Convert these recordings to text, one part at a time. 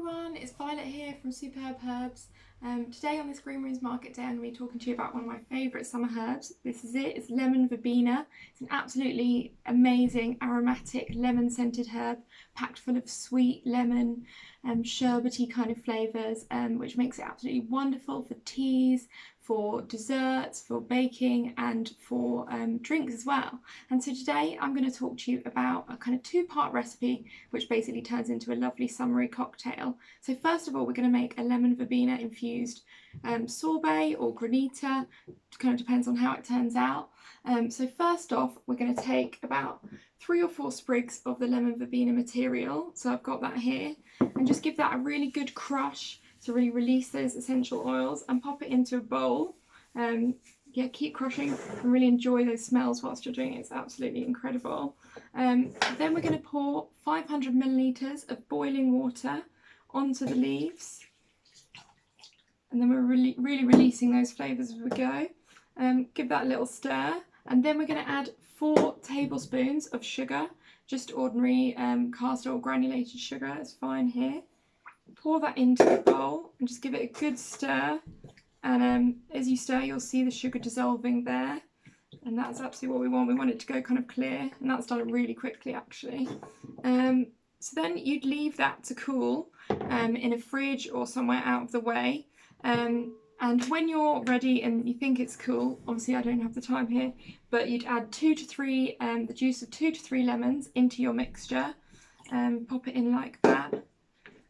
everyone, it's Violet here from Superb Herbs. Today on this Green Rooms Market Day I'm going to be talking to you about one of my favourite summer herbs. This is it, it's Lemon Verbena. It's an absolutely amazing aromatic lemon scented herb packed full of sweet lemon sherbety kind of flavours, which makes it absolutely wonderful for teas, for desserts, for baking and for drinks as well. And so today I'm going to talk to you about a kind of two-part recipe which basically turns into a lovely summery cocktail. So first of all we're going to make a lemon verbena infused sorbet or granita, kind of depends on how it turns out. So first off we're going to take about 3 or 4 sprigs of the lemon verbena material, so I've got that here, and just give that a really good crush to really release those essential oils and pop it into a bowl. Yeah, keep crushing and really enjoy those smells whilst you're doing it. It's absolutely incredible. Then we're going to pour 500 millilitres of boiling water onto the leaves, and then we're really releasing those flavours as we go. Give that a little stir, and then we're going to add 4 tablespoons of sugar, just ordinary caster or granulated sugar is fine here. Pour that into the bowl and just give it a good stir, and as you stir you'll see the sugar dissolving there, and that's absolutely what we want. We want it to go kind of clear, and that's done really quickly actually. So then you'd leave that to cool in a fridge or somewhere out of the way, and when you're ready and you think it's cool, obviously I don't have the time here, but you'd add the juice of 2 to 3 lemons into your mixture, pop it in like that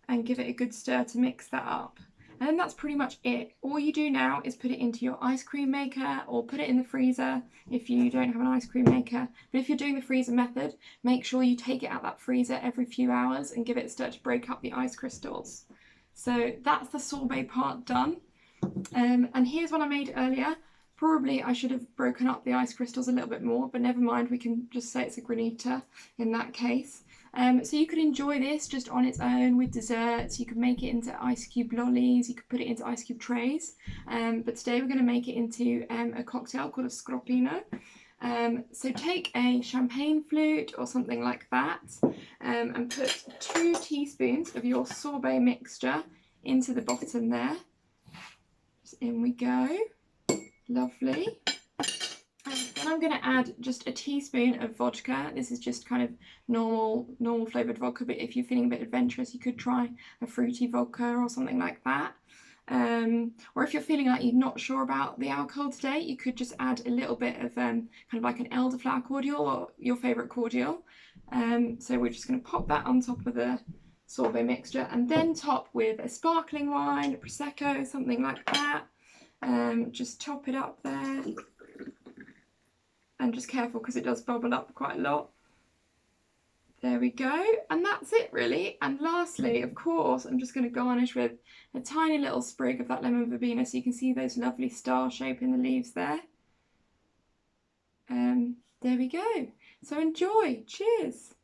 and give it a good stir to mix that up. And then that's pretty much it. All you do now is put it into your ice cream maker or put it in the freezer if you don't have an ice cream maker. But if you're doing the freezer method, make sure you take it out of that freezer every few hours and give it a stir to break up the ice crystals. So that's the sorbet part done. And here's one I made earlier. Probably I should have broken up the ice crystals a little bit more, but never mind, we can just say it's a granita in that case. So you could enjoy this just on its own with desserts. You could make it into ice cube lollies, you could put it into ice cube trays, but today we're going to make it into a cocktail called a scroppino. So take a champagne flute or something like that, and put 2 teaspoons of your sorbet mixture into the bottom there. Just in we go, lovely. Then I'm going to add just a teaspoon of vodka. This is just kind of normal flavoured vodka, but if you're feeling a bit adventurous you could try a fruity vodka or something like that. Or if you're feeling like you're not sure about the alcohol today, you could just add a little bit of kind of like an elderflower cordial or your favourite cordial. So we're just going to pop that on top of the sorbet mixture and then top with a sparkling wine, a prosecco, something like that. Just top it up there. And just careful because it does bubble up quite a lot. There we go, and that's it really. And lastly, of course, I'm just going to garnish with a tiny little sprig of that lemon verbena, so you can see those lovely star shape in the leaves there. There we go. So enjoy. Cheers.